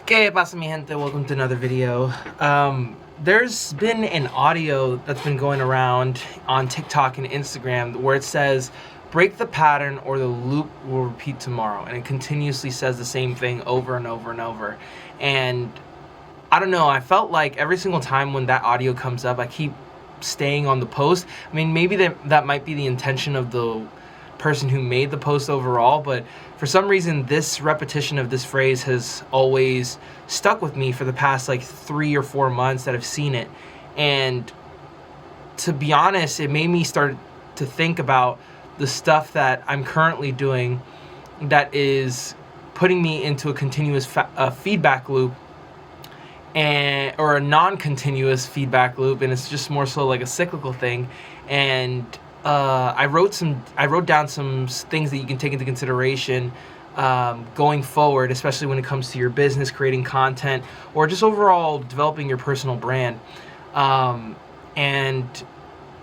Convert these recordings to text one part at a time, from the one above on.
¿Qué pasa, mi gente? Welcome to another video. There's been an audio that's been going around on TikTok and Instagram where it says, break the pattern or the loop will repeat tomorrow. And it continuously says the same thing over and over and over. And I don't know, I felt like every single time when that audio comes up, I keep staying on the post. I mean, maybe that might be the intention of the person who made the post overall, but for some reason this repetition of this phrase has always stuck with me for the past like 3 or 4 months that I've seen it. And to be honest, it made me start to think about the stuff that I'm currently doing that is putting me into a continuous feedback loop, or a non-continuous feedback loop, and it's just more so like a cyclical thing. And I wrote down some things that you can take into consideration going forward, especially when it comes to your business, creating content, or just overall developing your personal brand. And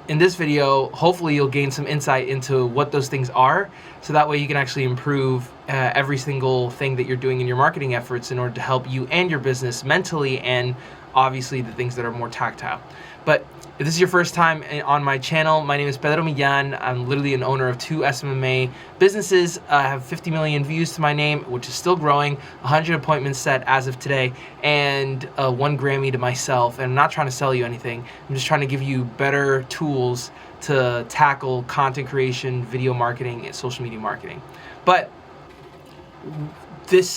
in this video, hopefully you'll gain some insight into what those things are, so that way you can actually improve every single thing that you're doing in your marketing efforts in order to help you and your business mentally, and obviously the things that are more tactile. But if this is your first time on my channel, my name is Pedro Millan. I'm literally an owner of 2 SMMA businesses. I have 50 million views to my name, which is still growing, 100 appointments set as of today, and 1 Grammy to myself. And I'm not trying to sell you anything. I'm just trying to give you better tools to tackle content creation, video marketing, and social media marketing. But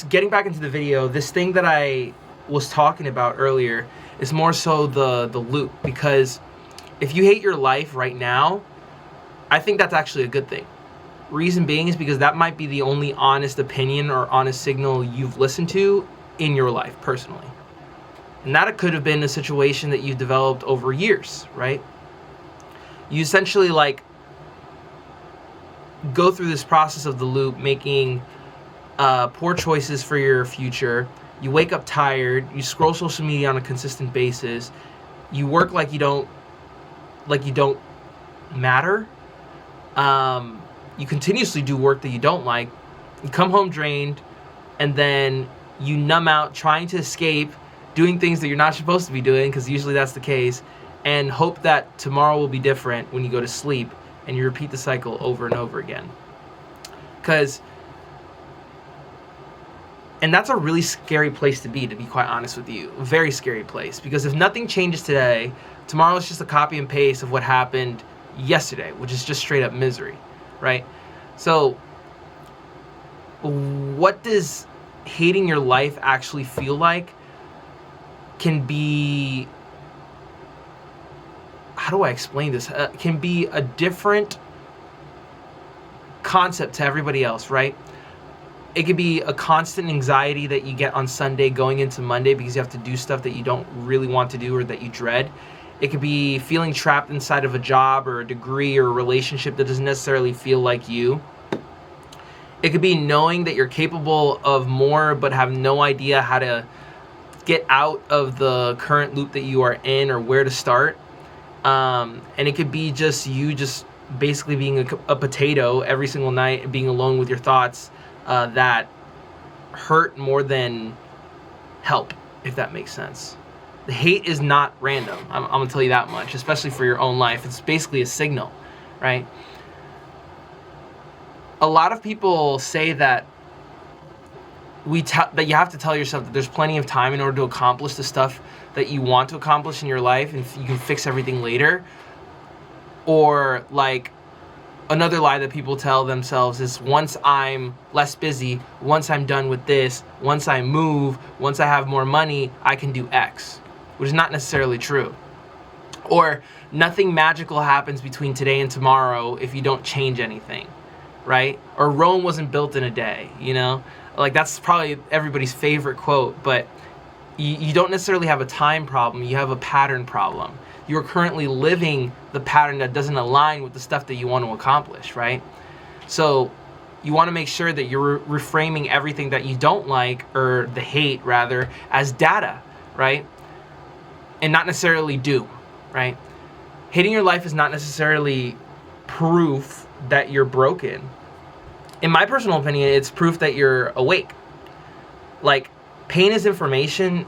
getting back into the video, this thing that I was talking about earlier is more so the loop, because if you hate your life right now, I think that's actually a good thing. Reason being is because that might be the only honest opinion or honest signal you've listened to in your life personally. And that could have been a situation that you've developed over years, right? You essentially like go through this process of the loop, making poor choices for your future. You wake up tired, you scroll social media on a consistent basis, you work like you don't matter, you continuously do work that you don't like, you come home drained, and then you numb out trying to escape, doing things that you're not supposed to be doing, because usually that's the case, and hope that tomorrow will be different when you go to sleep, and you repeat the cycle over and over again. And that's a really scary place to be quite honest with you. A very scary place. Because if nothing changes today, tomorrow is just a copy and paste of what happened yesterday, which is just straight up misery, right? So, what does hating your life actually feel like? Can be, how do I explain this? Can be a different concept to everybody else, right? It could be a constant anxiety that you get on Sunday going into Monday because you have to do stuff that you don't really want to do or that you dread. It could be feeling trapped inside of a job or a degree or a relationship that doesn't necessarily feel like you. It could be knowing that you're capable of more but have no idea how to get out of the current loop that you are in or where to start. And it could be just you just basically being a potato every single night, being alone with your thoughts, that hurt more than help, if that makes sense. The hate is not random. I'm gonna tell you that much, especially for your own life. It's basically a signal, right? A lot of people say that that you have to tell yourself that there's plenty of time in order to accomplish the stuff that you want to accomplish in your life, and you can fix everything later. Or like, another lie that people tell themselves is, once I'm less busy, once I'm done with this, once I move, once I have more money, I can do X, which is not necessarily true. Or nothing magical happens between today and tomorrow if you don't change anything, right? Or Rome wasn't built in a day, you know? Like, that's probably everybody's favorite quote, but you don't necessarily have a time problem, you have a pattern problem. You're currently living the pattern that doesn't align with the stuff that you want to accomplish, right? So you want to make sure that you're reframing everything that you don't like, or the hate rather, as data, right? And not necessarily do, right? Hating your life is not necessarily proof that you're broken. In my personal opinion, it's proof that you're awake. Like, Pain is information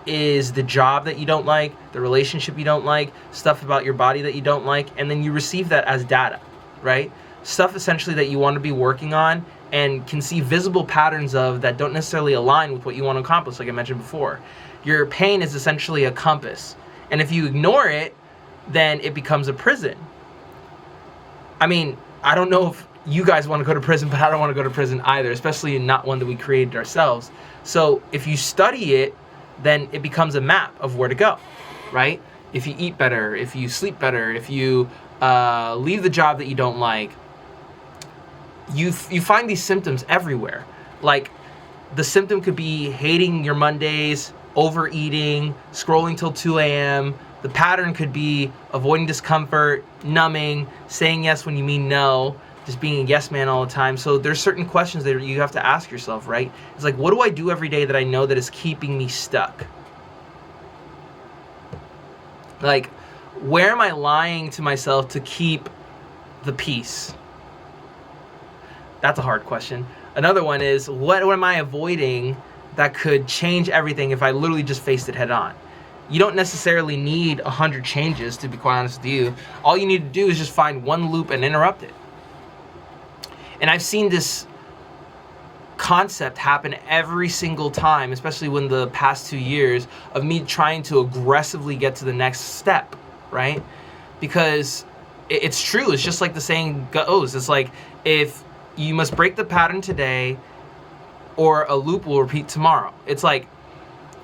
is the job that you don't like, the relationship you don't like, stuff about your body that you don't like, and then you receive that as data, right? Stuff essentially that you want to be working on and can see visible patterns of that don't necessarily align with what you want to accomplish, like I mentioned before. Your pain is essentially a compass, and if you ignore it, then it becomes a prison. I mean, I don't know if you guys want to go to prison, but I don't want to go to prison either, especially not one that we created ourselves. So if you study it, then it becomes a map of where to go, right? If you eat better, if you sleep better, if you leave the job that you don't like, you find these symptoms everywhere. Like, the symptom could be hating your Mondays, overeating, scrolling till 2 a.m. The pattern could be avoiding discomfort, numbing, saying yes when you mean no, just being a yes man all the time. So there's certain questions that you have to ask yourself, right? It's like, what do I do every day that I know that is keeping me stuck? Like, where am I lying to myself to keep the peace? That's a hard question. Another one is, what am I avoiding that could change everything if I literally just faced it head on? You don't necessarily need 100 changes, to be quite honest with you. All you need to do is just find one loop and interrupt it. And I've seen this concept happen every single time, especially when the past 2 years of me trying to aggressively get to the next step, right? Because it's true. It's just like the saying goes. It's like, if you must break the pattern today or a loop will repeat tomorrow. It's like,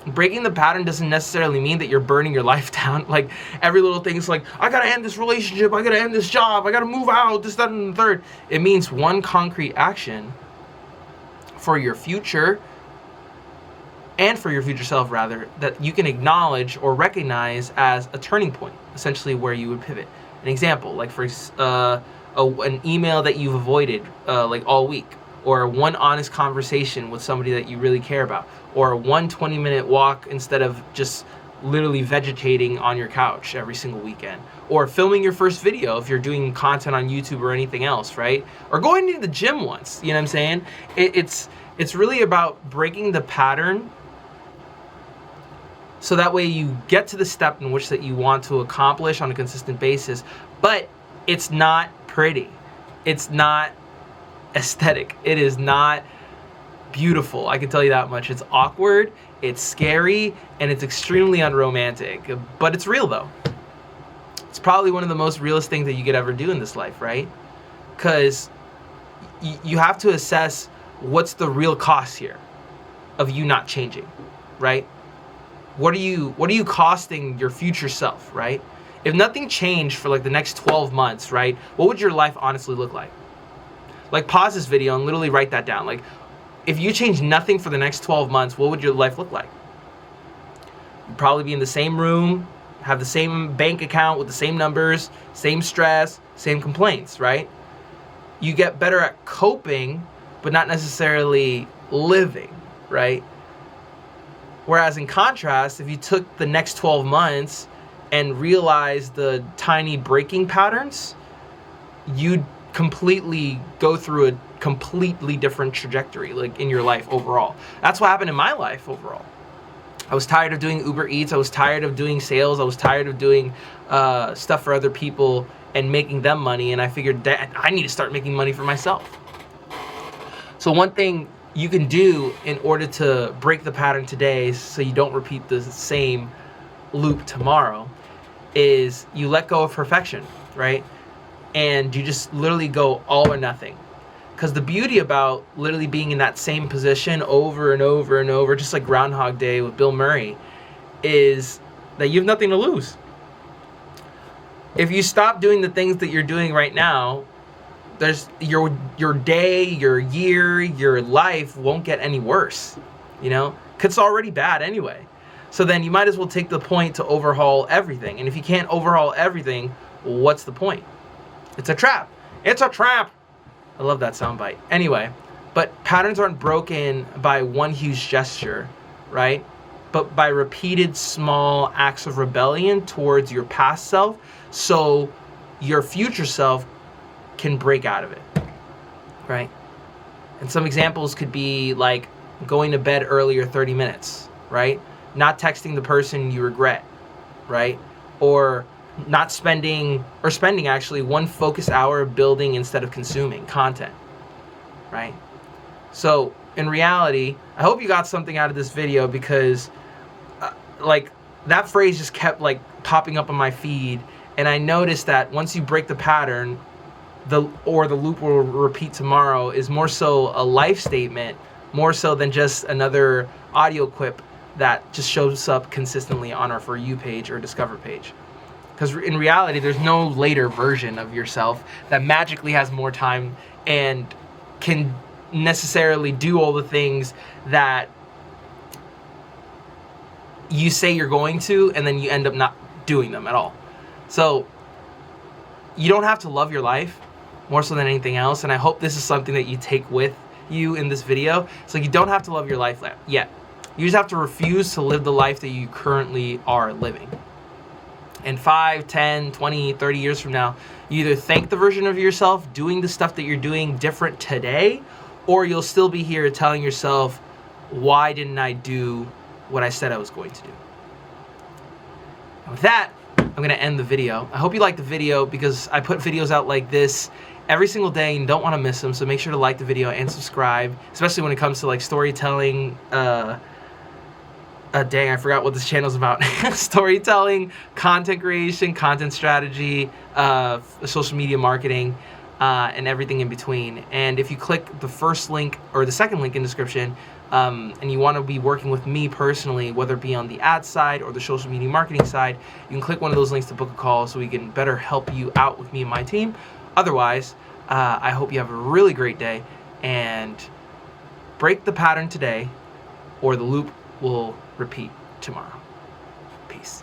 breaking the pattern doesn't necessarily mean that you're burning your life down. Like, every little thing is like, I gotta end this relationship, I gotta end this job, I gotta move out, this, that, and the third. It means one concrete action for your future, and for your future self, rather, that you can acknowledge or recognize as a turning point, essentially where you would pivot. An example, like for an email that you've avoided like all week, or one honest conversation with somebody that you really care about, or one 20-minute walk instead of just literally vegetating on your couch every single weekend, or filming your first video if you're doing content on YouTube or anything else, right? Or going to the gym once, you know what I'm saying? It's really about breaking the pattern, so that way you get to the step in which that you want to accomplish on a consistent basis, but it's not pretty. It's not aesthetic. It is not beautiful. I can tell you that much. It's awkward, it's scary, and it's extremely unromantic. But it's real, though. It's probably one of the most realist things that you could ever do in this life, right? Because you have to assess what's the real cost here of you not changing, right? What are you costing your future self, right? If nothing changed for like the next 12 months, right? What would your life honestly look like? Like, pause this video and literally write that down. Like, if you change nothing for the next 12 months, what would your life look like? You'd probably be in the same room, have the same bank account with the same numbers, same stress, same complaints, right? You get better at coping, but not necessarily living, right? Whereas in contrast, if you took the next 12 months and realized the tiny breaking patterns, you'd completely go through a completely different trajectory, like in your life overall. That's what happened in my life overall. I was tired of doing Uber Eats. I was tired of doing sales. I was tired of doing stuff for other people and making them money. And I figured that I need to start making money for myself. So one thing you can do in order to break the pattern today so you don't repeat the same loop tomorrow is you let go of perfection, right? And you just literally go all or nothing. Because the beauty about literally being in that same position over and over and over, just like Groundhog Day with Bill Murray, is that you have nothing to lose. If you stop doing the things that you're doing right now, there's your day, your year, your life won't get any worse, you know? 'Cause it's already bad anyway. So then you might as well take the point to overhaul everything. And if you can't overhaul everything, what's the point? It's a trap. It's a trap. I love that soundbite. Anyway, but patterns aren't broken by one huge gesture, right? But by repeated small acts of rebellion towards your past self, so your future self can break out of it, right? And some examples could be like going to bed earlier 30 minutes, right? Not texting the person you regret, right? Or not spending actually one focused hour building instead of consuming content, right? So in reality, I hope you got something out of this video, because like that phrase just kept like popping up on my feed, and I noticed that once you break the pattern, the loop will repeat tomorrow is more so a life statement, more so than just another audio clip that just shows up consistently on our For You page or Discover page. Because in reality, there's no later version of yourself that magically has more time and can necessarily do all the things that you say you're going to, and then you end up not doing them at all. So you don't have to love your life more so than anything else, and I hope this is something that you take with you in this video. So you don't have to love your life yet. You just have to refuse to live the life that you currently are living. And 5, 10, 20, 30 years from now, you either thank the version of yourself doing the stuff that you're doing different today, or you'll still be here telling yourself, why didn't I do what I said I was going to do? And with that, I'm going to end the video. I hope you liked the video, because I put videos out like this every single day and you don't want to miss them. So make sure to like the video and subscribe, especially when it comes to like storytelling. Dang, I forgot what this channel's about. Storytelling, content creation, content strategy, social media marketing, and everything in between. And if you click the first link or the second link in the description, and you want to be working with me personally, whether it be on the ad side or the social media marketing side, you can click one of those links to book a call so we can better help you out with me and my team. Otherwise, I hope you have a really great day, and break the pattern today, or the loop will repeat tomorrow. Peace.